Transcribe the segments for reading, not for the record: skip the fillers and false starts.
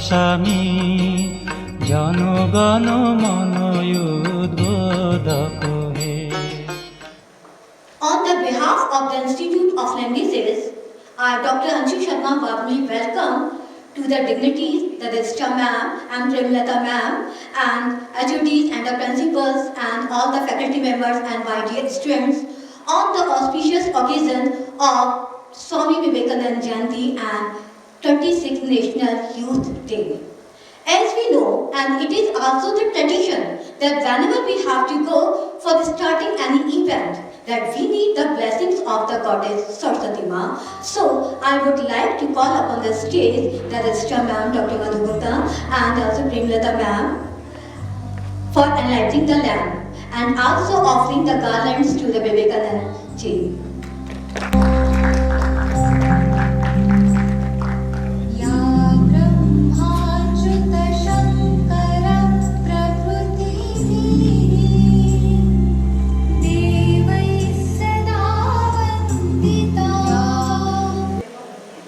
স্বামী জনগণ মন উদ্বোধক হে। On the behalf of the Institute of Languages, I, Dr. Anshu Sharma, warmly welcome to the dignitaries, the Registrar Ma'am and Premlata Ma'am, and HODs and the principals and all the faculty members and my dear students on the auspicious occasion of Swami Vivekananda Jayanti and 26th National Youth Day. As we know, and it is also the tradition that whenever we have to go for starting any event, that we need the blessings of the goddess Saraswati Ma. So I would like to call upon the stage the Registrar Ma'am, Dr. Madhu Gupta, and also Premlata Ma'am for enlightening the lamp and also offering the garlands to the Vivekananda Ji.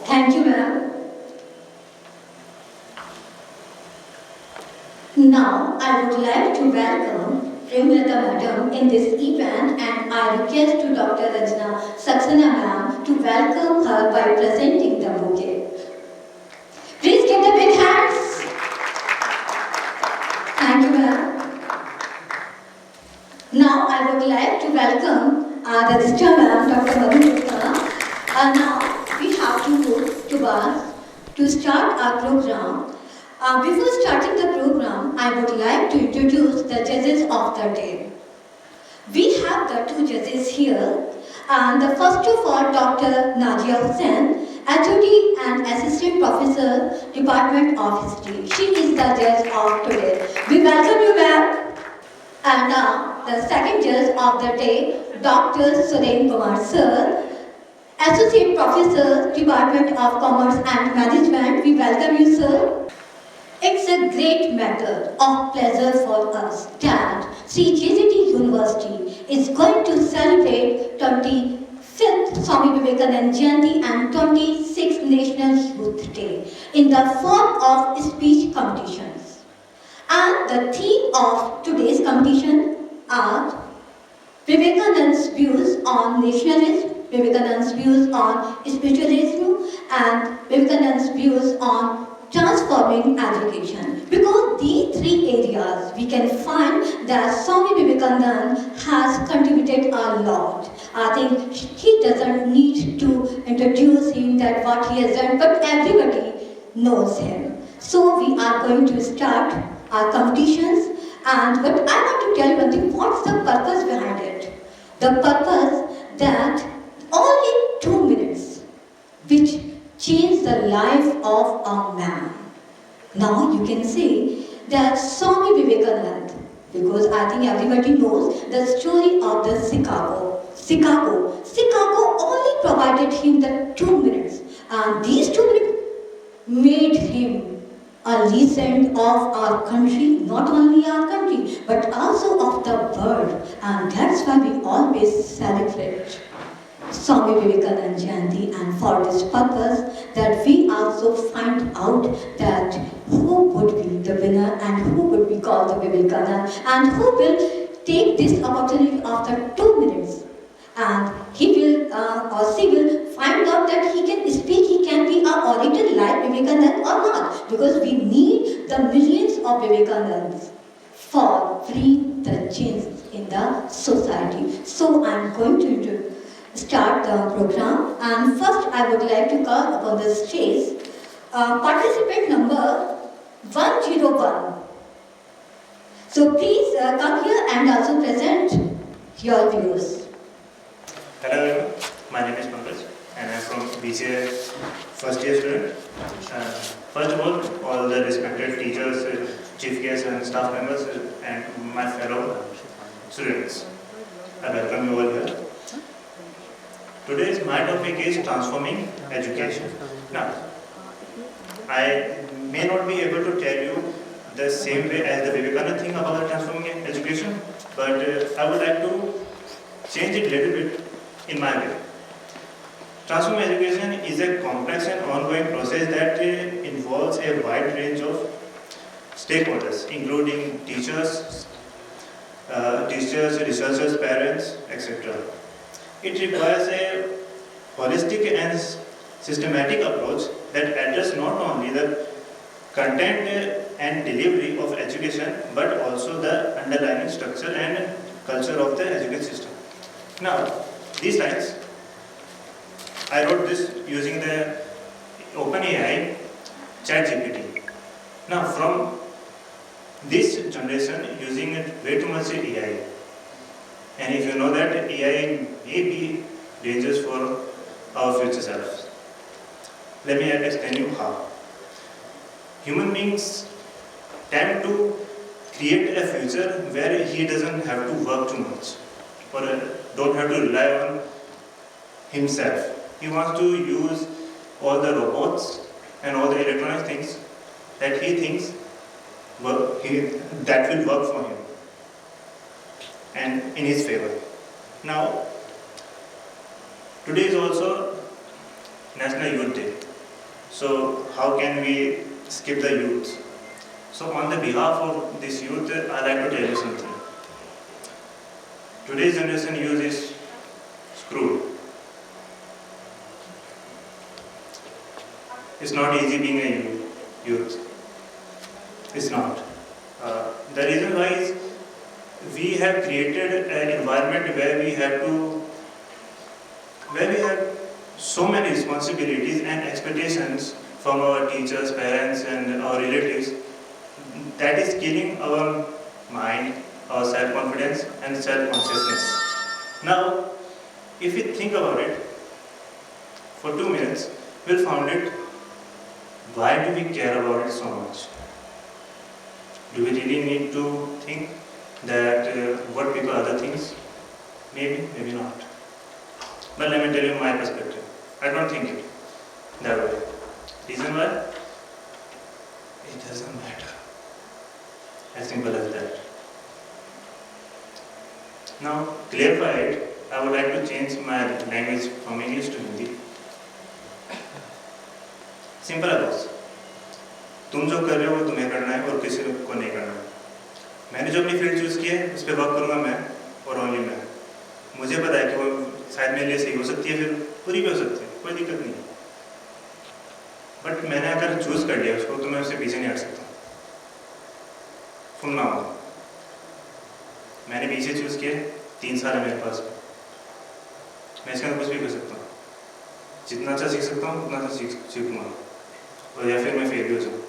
Thank you, ma'am. Now, I would like to welcome Premlata Madam in this event, and I request to Dr. Rajna Saxena ma'am to welcome her by presenting the bouquet. Please give the big hands. Thank you, ma'am. Now, I would like to welcome the Registrar Ma'am, Dr. Madhu Gupta. Now, we have to go to us to start our program. Before starting the program, I would like to introduce the judges of the day. We have the two judges here. The first of all, Dr. Najia Hussain, HOD and Assistant Professor, Department of History. She is the judge of today. We welcome you, ma'am. And now, the second judge of the day, Dr. Suren Kumar Sir, Associate Professor, Department of Commerce and Management. We welcome you, sir. It's a great matter of pleasure for us that Sri JJT University is going to celebrate 25th Swami Vivekananda Jayanti and 26th National Youth Day in the form of speech competitions. And the theme of today's competition are Vivekananda's views on nationalism, Vivekananda's views on spiritualism, and Vivekananda's views on transforming education. Because these three areas we can find that Swami Vivekananda has contributed a lot. I think he doesn't need to introduce him that what he has done, but everybody knows him. So we are going to start our competitions, but I want to tell you one thing, what's the purpose behind it? The purpose that only 2 minutes which change the life of a man. Now you can say that Swami Vivekananda, because I think everybody knows the story of the Chicago only provided him the 2 minutes, and these 2 minutes made him a legend of our country, not only our country, but also of the world. And that's why we always celebrate Swami Vivekananda Jayanti, and for this purpose that we also find out that who would be the winner and who would be called the Vivekananda and who will take this opportunity after 2 minutes. And he will or she will find out that he can speak, he can be an orator like Vivekananda or not, because we need the millions of Vivekanandas for bring the change in the society. So I am going to start the program, and first I would like to call upon the stage participant number 101. So please come here and also present your views. Hello everyone, my name is Pankaj and I am from BCA first year student. First of all the respected teachers, chief guests and staff members and my fellow students, I welcome you all here. Today's my topic is transforming education. Now, I may not be able to tell you the same way as the Vivekananda thing about transforming education, but I would like to change it a little bit in my way. Transform education is a complex and ongoing process that involves a wide range of stakeholders, including teachers, researchers, parents, etc. It requires a holistic and systematic approach that addresses not only the content and delivery of education but also the underlying structure and culture of the education system. Now, these slides, I wrote this using the OpenAI ChatGPT. Now, from this generation using way too much AI, and if you know that AI may be dangerous for our future selves. Let me explain you how. Human beings tend to create a future where he doesn't have to work too much or don't have to rely on himself. He wants to use all the robots and all the electronic things that he thinks that will work for him and in his favor. Now, today is also National Youth Day. So how can we skip the youth? So on the behalf of this youth, I like to tell you something. Today's generation youth is screwed. It's not easy being a youth. It's not. The reason why is we have created an environment where we have so many responsibilities and expectations from our teachers, parents and our relatives that is killing our mind, our self-confidence and self-consciousness. Now, if we think about it for 2 minutes, we'll find it, why do we care about it so much? Do we really need to think that what people other things? Maybe, maybe not. But let me tell you my perspective. I don't think it that way. Reason why? It doesn't matter. As simple as that. Now, clarified, I would like to change my language from English to Hindi. Simple है boss, तुम जो कर रहे हो वो तुम्हें करना है और किसी को नहीं करना है। मैंने जो अपनी फील्ड चूज़ की है उस पर वर्क करूँगा मैं और ओनली मैं। मुझे पता है कि वो शायद मेरे लिए सही हो सकती है, फिर पूरी भी हो सकती है, कोई दिक्कत नहीं है। बट मैंने अगर चूज़ कर लिया उसको तो मैं उससे पीछे नहीं हट सकता। सुनना होगा, मैंने पीछे चूज़ किया, 3 साल है मेरे पास, मैं इसके अंदर कुछ भी कर सकता हूँ। जितना अच्छा सीख सकता हूँ उतना अच्छा सीखूँगा, और या फिर मैं फेल भी हो जाऊँ।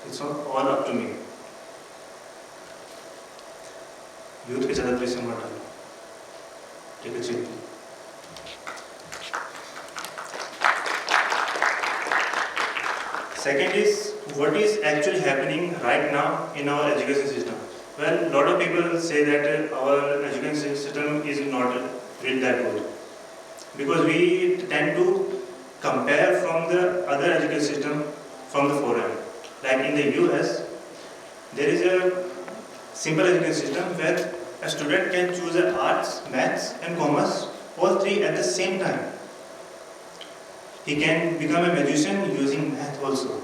It's all up to me. Youth पे ज़्यादा प्रेशर मत डालो, ठीक है? Chill. Second is, what is actually happening right now in our education system? Well, a lot of people say that our education system is not really that good, because we tend to compare from the other education system from the foreign. Like in the US, there is a simple education system where a student can choose arts, maths and commerce, all three at the same time. He can become a magician using math also.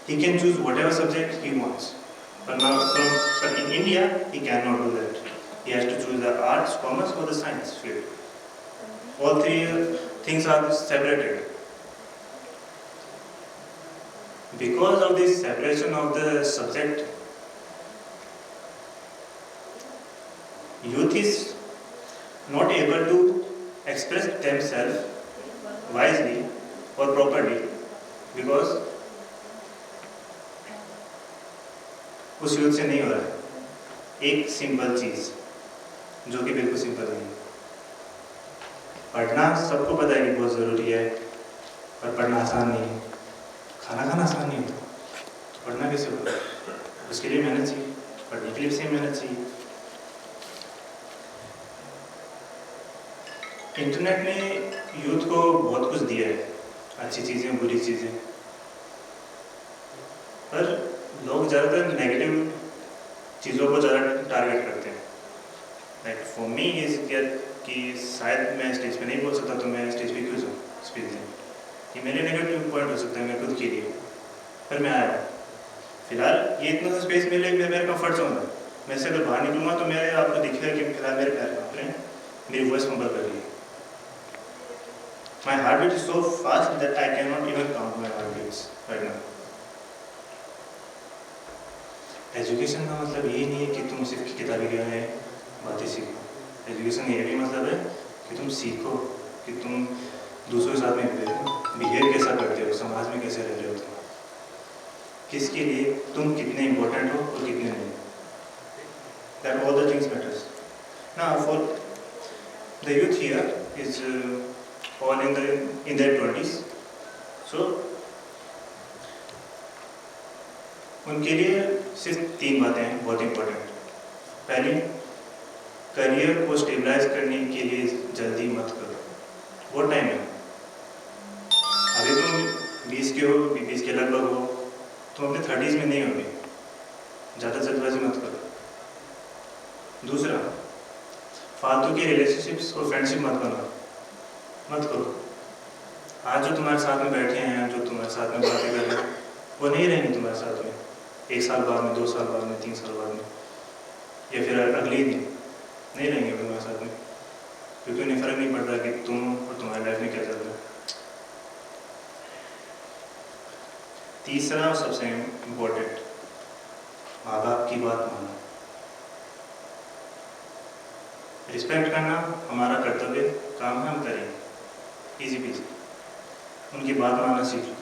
He can choose whatever subject he wants. But in India, he cannot do that. He has to choose the arts, commerce or the science field. All three things are separated. Because of this separation of the subject, youth is not able to express themselves wisely or properly, because उस youth से नहीं हो रहा है एक simple चीज़ जो कि बिल्कुल सिंपल नहीं है। पढ़ना सबको पता है कि बहुत ज़रूरी है, पर पढ़ना आसान नहीं है। खाना खाना आसान नहीं होता, तो पढ़ना कैसे होगा? उसके लिए मेहनत चाहिए, पढ़ने के लिए भी सेम मेहनत चाहिए। इंटरनेट ने यूथ को बहुत कुछ दिया है, अच्छी चीज़ें, बुरी चीज़ें, पर लोग ज़्यादातर नेगेटिव चीज़ों को ज़्यादा टारगेट करते हैं। लाइक फॉर मी इज कि शायद मैं स्टेज पे नहीं बोल सकता, तो मैं स्टेज पे क्यों जाऊँ स्पीच देने। ये मेरे नेगेटिव पॉइंट हो सकता है मेरे खुद के लिए, पर मैं आया। फिलहाल ये इतना सा स्पेस मिले कि मेरा कंफर्ट जोन है। मैं से अगर बाहर निकलूँगा तो मेरे आपको दिखेगा कि फिलहाल मेरे पैर काँप रहे हैं, मेरी वॉइस कंबल कर रही है। My heart beat is so fast that I can not even count my heart beats right now. Education का मतलब यही नहीं है कि तुम सिर्फ किताबी ज्ञान है बातें सीखो। एजुकेशन ये भी मतलब है कि तुम सीखो कि तुम दूसरों के साथ में बिहेव कैसा करते हो, समाज में कैसे रह रहे हो, तुम किसके लिए तुम कितने इम्पोर्टेंट हो और कितने नहीं। That all the things matters. Now for the youth here is all in their 20s, सो उनके लिए सिर्फ 3 बातें हैं बहुत इम्पोर्टेंट। पहली, करियर को स्टेबलाइज करने के लिए जल्दी मत करो, बहुत टाइम है। अभी तुम 20 के हो, 20 के लगभग हो, तुम अपने 30s में नहीं होगे, ज़्यादा जल्दबाजी मत करो। दूसरा, फालतू के रिलेशनशिप्स और फ्रेंडशिप मत करो। आज जो तुम्हारे साथ में बैठे हैं, जो तुम्हारे साथ में बातें कर रहे हैं, वो नहीं रहेंगे तुम्हारे साथ में 1 साल बाद में, 2 साल बाद में, 3 साल बाद में, या फिर अगले दिन नहीं रहेंगे तुम्हारे साथ में, क्योंकि उन्हें फ़र्क नहीं पड़ रहा कि तुम और तुम्हारी लाइफ में क्या चल रहा है। तीसरा और सबसे इम्पोर्टेंट, माँ बाप की बात मानना। रिस्पेक्ट करना हमारा कर्तव्य काम है, हम करेंगे इजी पीजी। उनकी बात मानना सीख लो,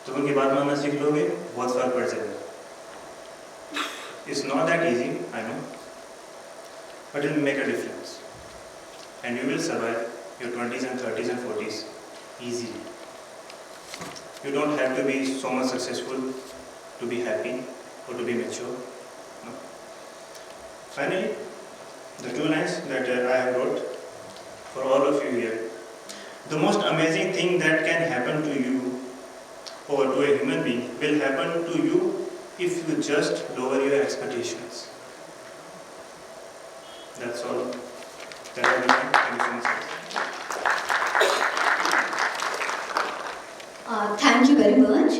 तो उनकी बात मानना सीख लोगे, बहुत फर्क पड़ जाएगा। It's not that easy, I know, but it will make a difference and you will survive your 20s and 30s and 40s easily. You don't have to be so much successful to be happy or to be mature. No. Finally, the 2 lines that I have wrote for all of you here. The most amazing thing that can happen to you or to a human being will happen to you if you just lower your expectations. That's all. That I will say. Thank you very much.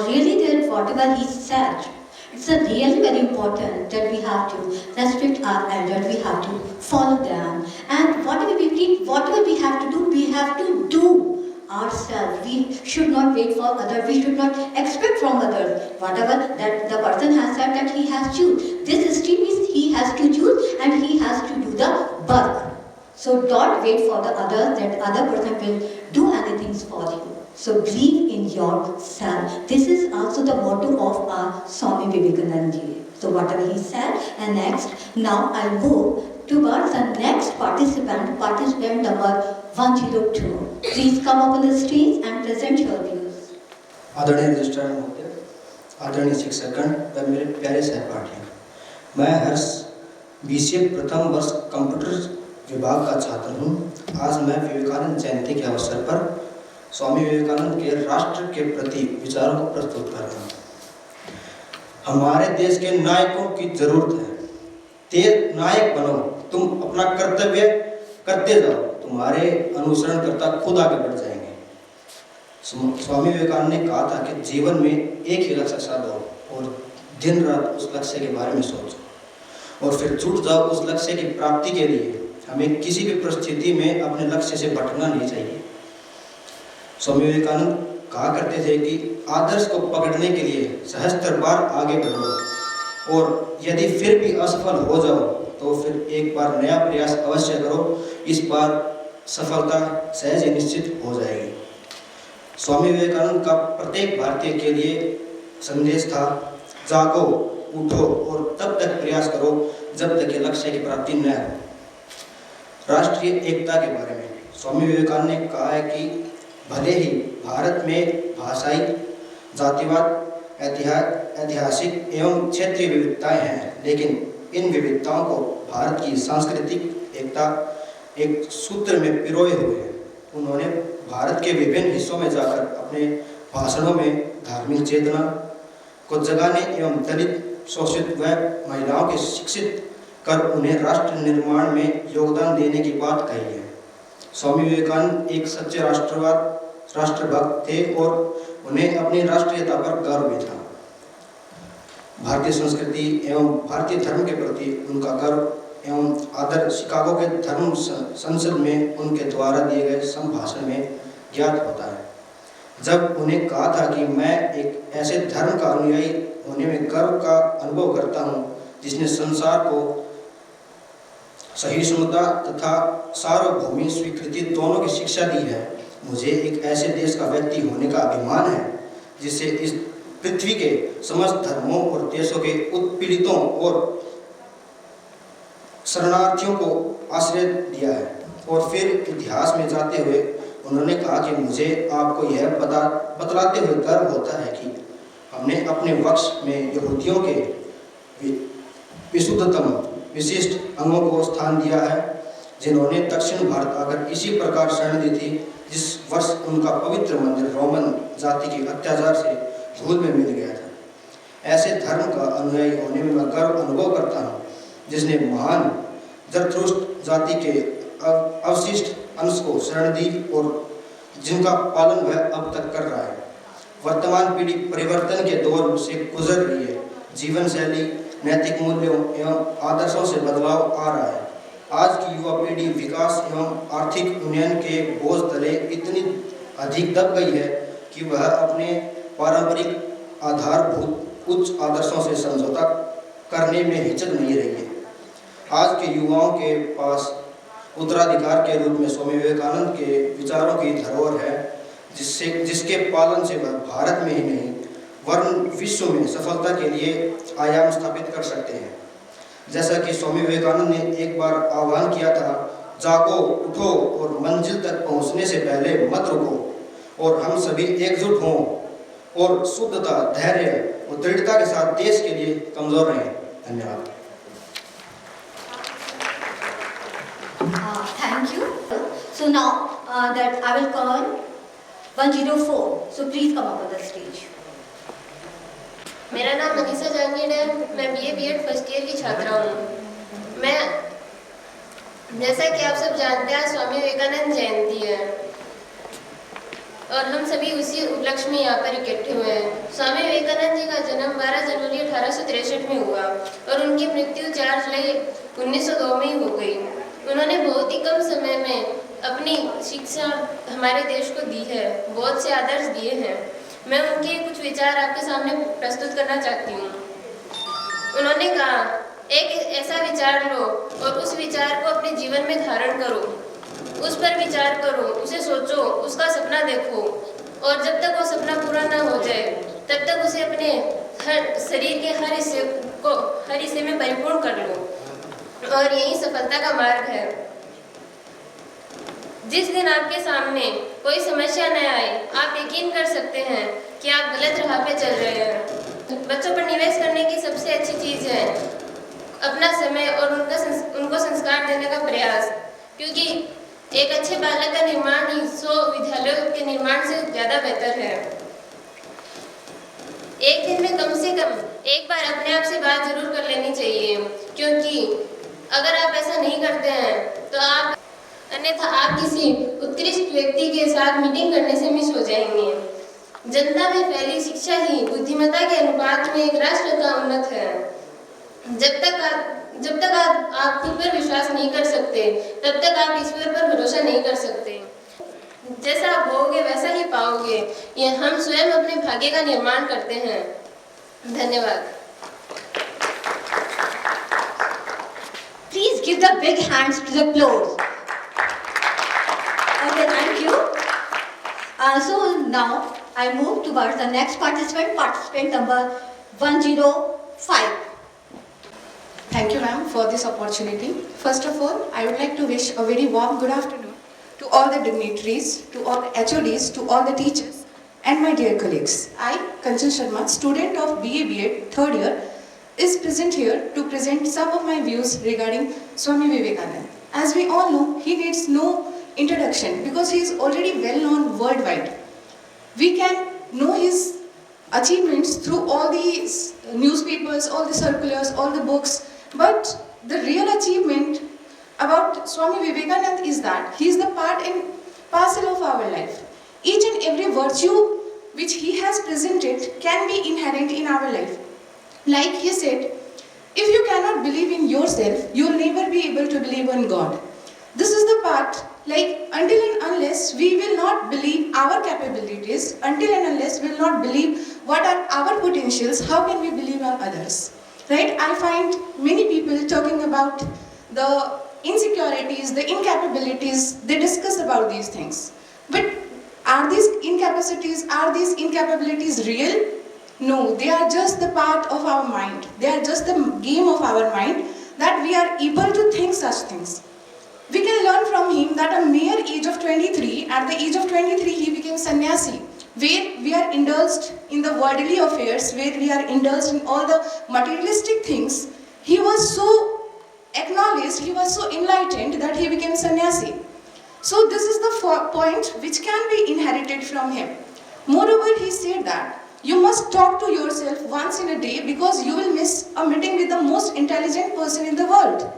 Really, that whatever he said, it's a really very important that we have to respect our elders, we have to follow them, and whatever we read, whatever we have to do, we have to do ourselves. We should not wait for others. We should not expect from others. Whatever that the person has said that he has to choose. This stream is he has to choose and he has to do the work. So don't wait for the other that other person will do anything for you. So believe in yourself. This is also the motto of our Swami Vivekananda ji. So whatever he said, and next, now I move towards the next participant number 102. Please come up on the stage and present your views. आदरणीय registrar महोदय, आदरणीय शिक्षकगण व मेरे प्यारे सहपाठी, मैं हर्ष BCA प्रथम वर्ष कंप्यूटर विभाग का छात्र हूँ। आज मैं विवेकानंद जयंती के अवसर पर स्वामी विवेकानंद के राष्ट्र के प्रति विचारों को प्रस्तुत कर रहा हूँ। हमारे देश के नायकों की जरूरत है। तेज नायक बनो, तुम अपना कर्तव्य करते जाओ, तुम्हारे अनुसरणकर्ता खुद आगे बढ़ जाएंगे। स्वामी विवेकानंद ने कहा था कि जीवन में एक ही लक्ष्य साधो और दिन रात उस लक्ष्य के बारे में सोचो और फिर जुट जाओ उस लक्ष्य की प्राप्ति के लिए। हमें किसी भी परिस्थिति में अपने लक्ष्य से भटकना नहीं चाहिए। स्वामी विवेकानंद कहा करते थे कि आदर्श को पकड़ने के लिए सहस्त्र बार आगे बढ़ो और यदि फिर भी असफल हो जाओ तो फिर एक बार नया प्रयास अवश्य करो, इस बार सफलता सहज ही निश्चित हो जाएगी। स्वामी विवेकानंद का प्रत्येक भारतीय के लिए संदेश था, जागो, उठो और तब तक प्रयास करो जब तक लक्ष्य की प्राप्ति न हो। राष्ट्रीय एकता के बारे में स्वामी विवेकानंद ने कहा है कि भले ही भारत में भाषाई, जातिवाद, ऐतिहासिक एवं क्षेत्रीय विविधताएं हैं, लेकिन इन विविधताओं को भारत की सांस्कृतिक एकता एक सूत्र में पिरोए हुए है। उन्होंने भारत के विभिन्न हिस्सों में जाकर अपने भाषणों में धार्मिक चेतना को जगाने एवं दलित, शोषित व महिलाओं के शिक्षित कर उन्हें राष्ट्र निर्माण में योगदान देने की बात कही है। स्वामी विवेकानंद एक सच्चे राष्ट्रभक्त थे और उन्हें अपनी राष्ट्रीयता पर गर्व भी था। भारतीय संस्कृति एवं भारतीय धर्म के प्रति उनका गर्व एवं आदर शिकागो के धर्म संसद में उनके द्वारा दिए गए संभाषण में ज्ञात होता है। जब उन्हें कहा था कि मैं एक ऐसे धर्म का अनुयायी होने में गर्व का अनुभव करता हूँ जिसने संसार को सहिष्णुता तथा सार्वभौमिक स्वीकृति दोनों की शिक्षा दी है, मुझे एक ऐसे देश का व्यक्ति होने का अभिमान है जिसे इस पृथ्वी के समस्त धर्मों और देशों के उत्पीड़ितों और शरणार्थियों को आश्रय दिया है। और फिर इतिहास में जाते हुए उन्होंने कहा कि मुझे आपको यह बतलाते हुए गर्व होता है कि हमने अपने वक्ष में यहूदियों के विशुद्धतम विशिष्ट अंगों को स्थान दिया है, जिन्होंने दक्षिण भारत आकर इसी प्रकार शरण दी थी जिस वर्ष उनका पवित्र मंदिर रोमन जाति के अत्याचार से धूल में मिल गया था। ऐसे धर्म का अनुयायी होने में मैं गर्व अनुभव करता हूँ जिसने महान जरथुस्त्र जाति के अवशिष्ट अंश को शरण दी और जिनका पालन वह अब तक कर रहा है। वर्तमान पीढ़ी परिवर्तन के दौर से गुजर रही है। जीवन शैली, नैतिक मूल्यों एवं आदर्शों से बदलाव आ रहा है। आज की युवा पीढ़ी विकास एवं आर्थिक उन्नयन के बोझ तले इतनी अधिक दब गई है कि वह अपने पारंपरिक आधारभूत उच्च आदर्शों से समझौता करने में हिचक नहीं रही है। आज के युवाओं के पास उत्तराधिकार के रूप में स्वामी विवेकानंद के विचारों की धरोहर है, जिसके पालन से वह भारत में ही नहीं वरन विश्व में सफलता के लिए आयाम स्थापित कर सकते हैं। जैसा कि स्वामी विवेकानंद ने एक बार आह्वान किया था, जागो, उठो और मंजिल तक पहुंचने से पहले मत रुको और हम सभी एकजुट हों और शुद्धता, धैर्य और दृढ़ता के साथ देश के लिए कमजोर रहें। धन्यवाद। Thank you. So now that I will call 104. So please come up on the stage. मेरा नाम मनीषा जहांगीर है। मैं बीए बीएड फर्स्ट ईयर की छात्रा हूँ। मैं जैसा कि आप सब जानते हैं स्वामी विवेकानंद जयंती है और हम सभी उसी उपलक्ष्य में यहाँ पर इकट्ठे हुए हैं। स्वामी विवेकानंद जी का जन्म 12 जनवरी 1863 में हुआ और उनकी मृत्यु 4 जुलाई 1902 में ही हो गई। उन्होंने बहुत ही कम समय में अपनी शिक्षा हमारे देश को दी है, बहुत से आदर्श दिए हैं। मैं उनके कुछ विचार आपके सामने प्रस्तुत करना चाहती हूँ। उन्होंने कहा, एक ऐसा विचार लो और उस विचार को अपने जीवन में धारण करो, उस पर विचार करो, उसे सोचो, उसका सपना देखो और जब तक वो सपना पूरा ना हो जाए तब तक उसे अपने शरीर के हर हिस्से में परिपूर्ण कर लो और यही सफलता का मार्ग है। जिस दिन आपके सामने कोई समस्या न आए, आप यकीन कर सकते हैं कि आप गलत राह पे चल रहे हैं। बच्चों पर निवेश करने की सबसे अच्छी चीज़ है अपना समय और उनको संस्कार देने का प्रयास, क्योंकि एक अच्छे बालक का निर्माण ही 100 विद्यालयों के निर्माण से ज़्यादा बेहतर है। एक दिन में कम से कम एक बार अपने आप से बात जरूर कर लेनी चाहिए, क्योंकि अगर आप ऐसा नहीं करते हैं तो अन्यथा आप किसी उत्कृष्ट व्यक्ति के साथ मीटिंग करने से मिस हो जाएंगे। जनता में फैली शिक्षा ही बुद्धिमत्ता के अनुपात में एक राष्ट्र का उन्नत है। जब तक आप खुद पर विश्वास नहीं कर सकते तब तक आप ईश्वर पर भरोसा नहीं कर सकते। जैसा आप बोओगे वैसा ही पाओगे। ये हम स्वयं अपने भाग्य का निर्माण करते हैं। धन्यवाद। Please give the big hands to the applause. Okay, thank you. So now I move towards the next participant number 105. Thank you, ma'am, for this opportunity. First of all, I would like to wish a very warm good afternoon to all the dignitaries, to all the HODs, to all the teachers, and my dear colleagues. I, Kanchan Sharma, student of BA BEd 3rd year, is present here to present some of my views regarding Swami Vivekananda. As we all know, he needs no introduction because he is already well known worldwide. We can know his achievements through all the newspapers, all the circulars, all the books, but the real achievement about Swami Vivekananda is that he is the part and parcel of our life. Each and every virtue which he has presented can be inherent in our life. Like he said, if you cannot believe in yourself, you will never be able to believe in God. This is the part, like until and unless we will not believe our capabilities, until and unless we will not believe what are our potentials, how can we believe on others? Right? I find many people talking about the insecurities, the incapabilities, they discuss about these things. But are these incapabilities real? No, they are just the part of our mind. They are just the game of our mind that we are able to think such things. We can learn from him that at the age of 23, he became sannyasi, where we are indulged in the worldly affairs, where we are indulged in all the materialistic things. He was so acknowledged, he was so enlightened that he became sannyasi. So this is the point which can be inherited from him. Moreover, he said that you must talk to yourself once in a day because you will miss a meeting with the most intelligent person in the world.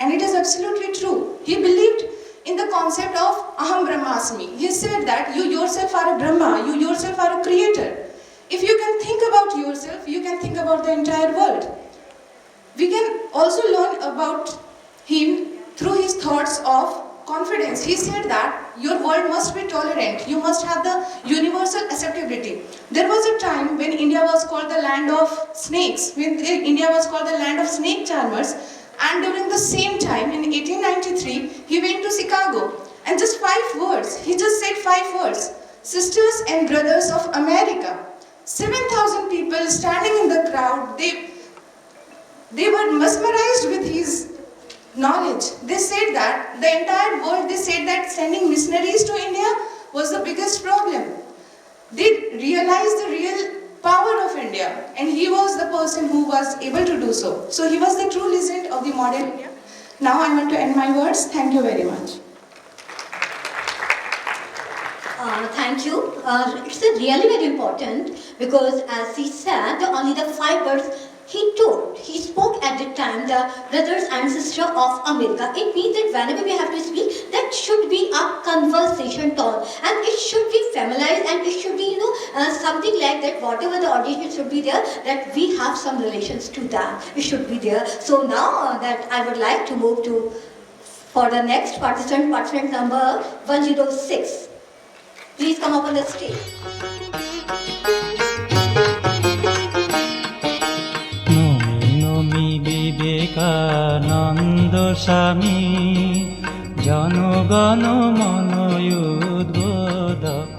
And it is absolutely true. He believed in the concept of Aham Brahmasmi. He said that you yourself are a Brahma, you yourself are a creator. If you can think about yourself, you can think about the entire world. We can also learn about him through his thoughts of confidence. He said that your world must be tolerant. You must have the universal acceptability. There was a time when India was called the land of snakes, when India was called the land of snake charmers. And during the same time, in 1893, he went to Chicago. And just 5 words, he just said 5 words. Sisters and brothers of America. 7,000 people standing in the crowd, they were mesmerized with his knowledge. They said that the entire world, they said that sending missionaries to India was the biggest problem. They realized the real power of India, and he was the person who was able to do so. So he was the true legend of the modern India. Now I want to end my words. Thank you very much. Thank you. It's really very important because as he said, only the 5 words he spoke at the time, the brothers and sisters of America. It means that whenever we have to speak, that should be a conversation tone, and it should be familiarized, and it should be, something like that. Whatever the audition should be there, that we have some relations to that. It should be there. So now that I would like to move to for the next participant number 106. Please come up on the stage. Vivekananda স্বামী জনগণ মন উদ্বোধক